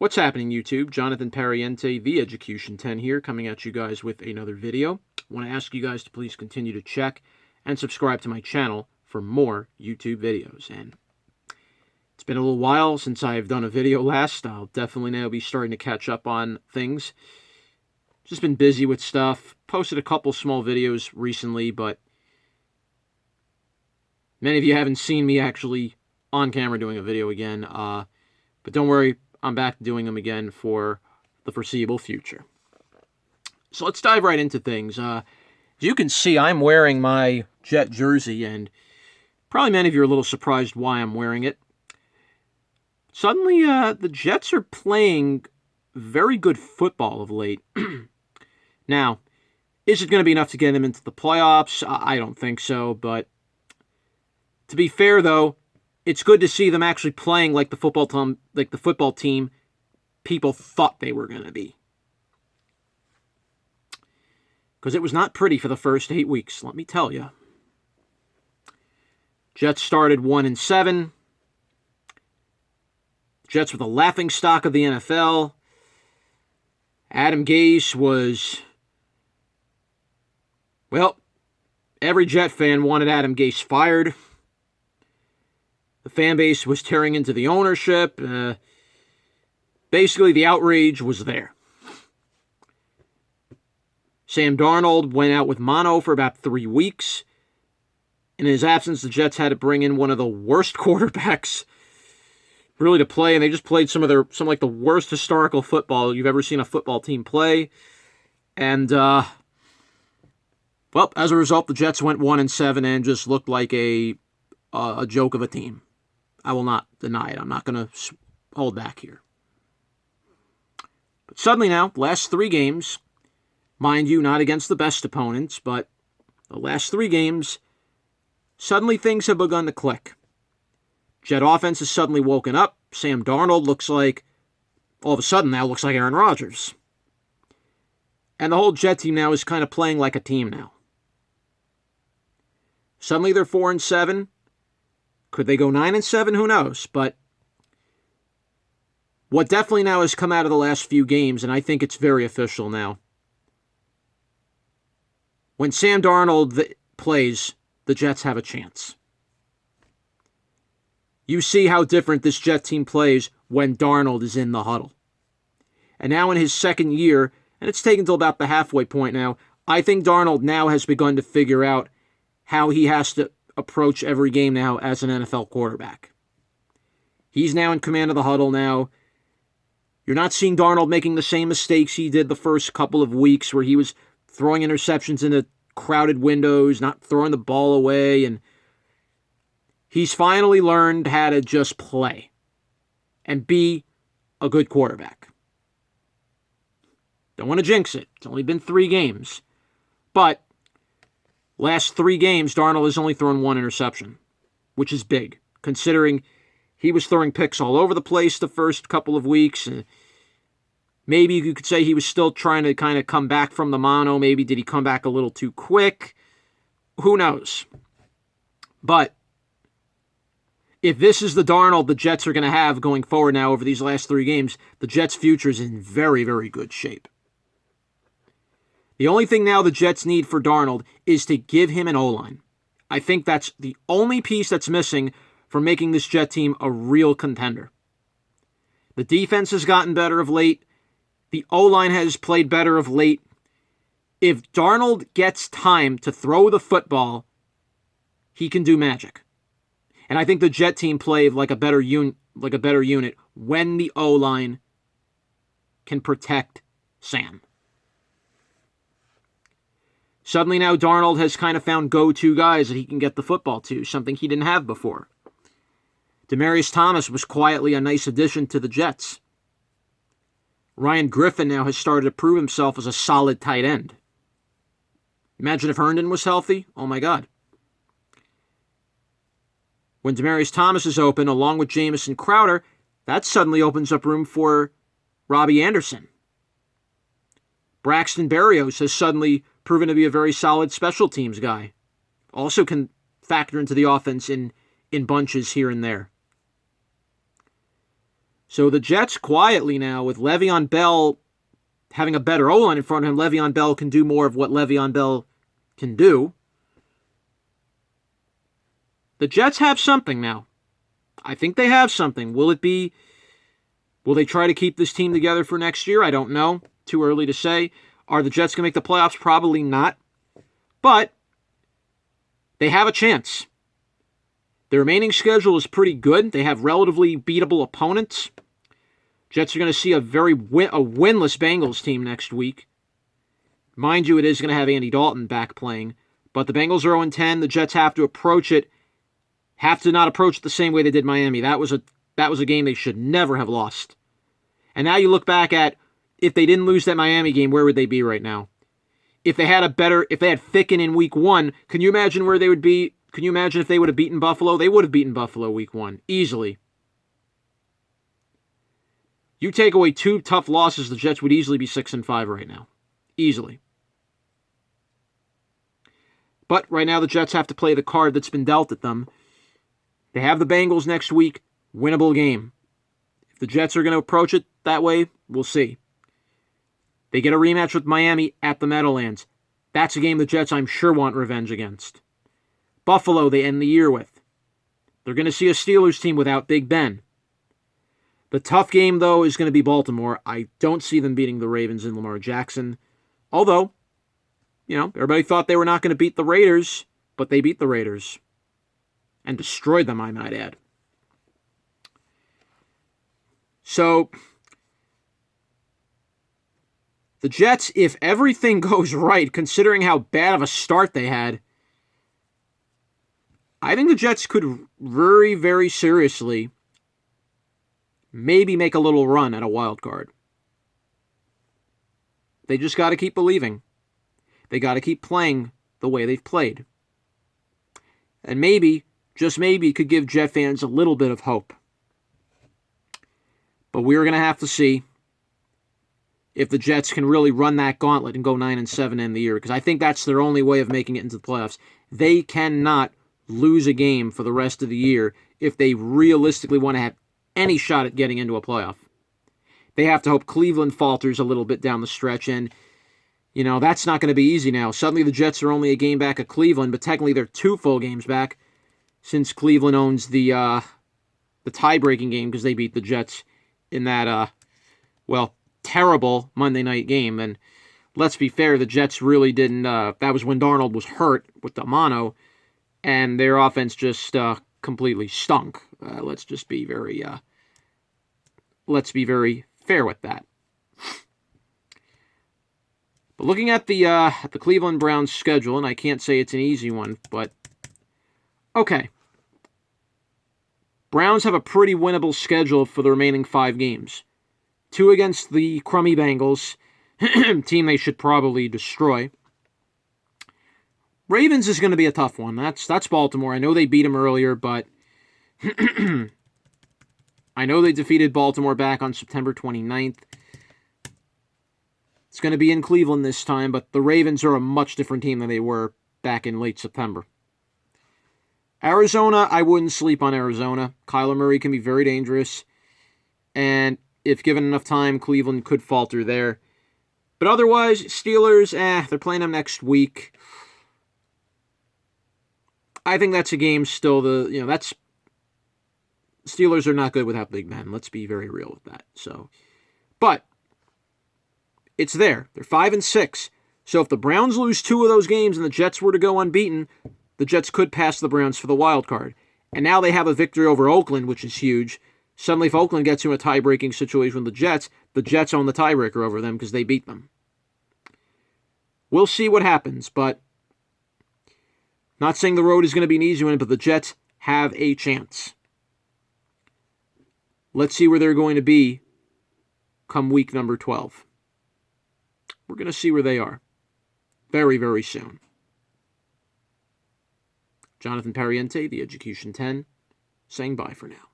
What's happening, YouTube? Jonathan Pariente, the Education 10 here, coming at you guys with another video. I want to ask you guys to please continue to check and subscribe to my channel for more YouTube videos. And it's been a little while since I've done a video last. I'll definitely now be starting to catch up on things. Just been busy with stuff. Posted a couple small videos recently, but many of you haven't seen me actually on camera doing a video again. But don't worry, I'm back doing them again for the foreseeable future. So let's dive right into things. As you can see, I'm wearing my Jet jersey, and probably many of you are a little surprised why I'm wearing it. Suddenly, the Jets are playing very good football of late. Now, is it going to be enough to get them into the playoffs? I don't think so, but to be fair, though, it's good to see them actually playing like the football team people thought they were going to be. Because it was not pretty for the first 8 weeks, let me tell you. Jets started 1-7. Jets were the laughingstock of the NFL. Adam Gase was, well, every Jet fan wanted Adam Gase fired. The fan base was tearing into the ownership. Basically, the outrage was there. Sam Darnold went out with mono for about 3 weeks. In his absence, the Jets had to bring in one of the worst quarterbacks really to play, and they just played some like the worst historical football you've ever seen a football team play. And well, as a result, the Jets went 1-7 and just looked like a joke of a team. I will not deny it. I'm not going to hold back here. But suddenly now, last 3 games, mind you, not against the best opponents, but the last 3 games, suddenly things have begun to click. Jet offense has suddenly woken up. Sam Darnold looks like, all of a sudden now, looks like Aaron Rodgers. And the whole Jet team now is kind of playing like a team now. Suddenly they're 4-7. Could they go 9-7? Who knows? But what definitely now has come out of the last few games, and I think it's very official now, when Sam Darnold plays, the Jets have a chance. You see how different this Jet team plays when Darnold is in the huddle. And now in his second year, and it's taken till about the halfway point now, I think Darnold now has begun to figure out how he has to approach every game now as an NFL quarterback. He's now in command of the huddle now. You're not seeing Darnold making the same mistakes he did the first couple of weeks where he was throwing interceptions into crowded windows, not throwing the ball away, and he's finally learned how to just play and be a good quarterback. Don't want to jinx it. It's only been 3 games. But last 3 games, Darnold has only thrown 1 interception, which is big, considering he was throwing picks all over the place the first couple of weeks. Maybe you could say he was still trying to kind of come back from the mono. Maybe did he come back a little too quick? Who knows? But if this is the Darnold the Jets are going to have going forward now over these last 3 games, the Jets' future is in very, very good shape. The only thing now the Jets need for Darnold is to give him an O-line. I think that's the only piece that's missing for making this Jet team a real contender. The defense has gotten better of late. The O-line has played better of late. If Darnold gets time to throw the football, he can do magic. And I think the Jet team played like a better unit when the O-line can protect Sam. Suddenly now Darnold has kind of found go-to guys that he can get the football to, something he didn't have before. Demaryius Thomas was quietly a nice addition to the Jets. Ryan Griffin now has started to prove himself as a solid tight end. Imagine if Herndon was healthy. Oh my God. When Demaryius Thomas is open, along with Jamison Crowder, that suddenly opens up room for Robbie Anderson. Braxton Berrios has suddenly proven to be a very solid special teams guy. Also can factor into the offense in bunches here and there. So the Jets quietly now, with Le'Veon Bell having a better O-line in front of him, Le'Veon Bell can do more of what Le'Veon Bell can do. The Jets have something now. I think they have something. Will they try to keep this team together for next year? I don't know. Too early to say. Are the Jets going to make the playoffs? Probably not. But they have a chance. Their remaining schedule is pretty good. They have relatively beatable opponents. Jets are going to see a winless Bengals team next week. Mind you, it is going to have Andy Dalton back playing. But the Bengals are 0-10. The Jets have to not approach it the same way they did Miami. That was a game they should never have lost. And now you look back at, if they didn't lose that Miami game, where would they be right now? If they had Ficken in week 1, can you imagine where they would be? Can you imagine if they would have beaten Buffalo? They would have beaten Buffalo week 1, easily. You take away 2 tough losses, the Jets would easily be 6-5 right now. Easily. But right now the Jets have to play the card that's been dealt at them. They have the Bengals next week. Winnable game. If the Jets are going to approach it that way, we'll see. They get a rematch with Miami at the Meadowlands. That's a game the Jets, I'm sure, want revenge against. Buffalo, they end the year with. They're going to see a Steelers team without Big Ben. The tough game, though, is going to be Baltimore. I don't see them beating the Ravens and Lamar Jackson. Although, everybody thought they were not going to beat the Raiders, but they beat the Raiders. And destroyed them, I might add. So, the Jets, if everything goes right, considering how bad of a start they had, I think the Jets could very, very seriously maybe make a little run at a wild card. They just got to keep believing. They got to keep playing the way they've played. And maybe, just maybe, could give Jet fans a little bit of hope. But we're going to have to see if the Jets can really run that gauntlet and go 9-7 in the year, because I think that's their only way of making it into the playoffs. They cannot lose a game for the rest of the year if they realistically want to have any shot at getting into a playoff. They have to hope Cleveland falters a little bit down the stretch, and that's not going to be easy now. Suddenly the Jets are only a game back of Cleveland, but technically they're 2 full games back, since Cleveland owns the tie-breaking game because they beat the Jets in that, terrible Monday night game. And let's be fair, the Jets really didn't, that was when Darnold was hurt with the mono, and their offense just completely stunk. Let's be very fair with that. But looking at the Cleveland Browns schedule, and I can't say it's an easy one, but okay. Browns have a pretty winnable schedule for the remaining 5 games. 2 against the crummy Bengals, team they should probably destroy. Ravens is going to be a tough one. That's Baltimore. I know they beat them earlier, but I know they defeated Baltimore back on September 29th. It's going to be in Cleveland this time, but the Ravens are a much different team than they were back in late September. Arizona, I wouldn't sleep on Arizona. Kyler Murray can be very dangerous, and if given enough time, Cleveland could falter there. But otherwise, Steelers, they're playing them next week. I think that's a game still, Steelers are not good without Big Ben. Let's be very real with that. But it's there. They're 5-6. So if the Browns lose 2 of those games and the Jets were to go unbeaten, the Jets could pass the Browns for the wild card. And now they have a victory over Oakland, which is huge. Suddenly, if Oakland gets in a tie-breaking situation with the Jets own the tiebreaker over them because they beat them. We'll see what happens, but not saying the road is going to be an easy one, but the Jets have a chance. Let's see where they're going to be come week number 12. We're going to see where they are very, very soon. Jonathan Pariente, The Education 10, saying bye for now.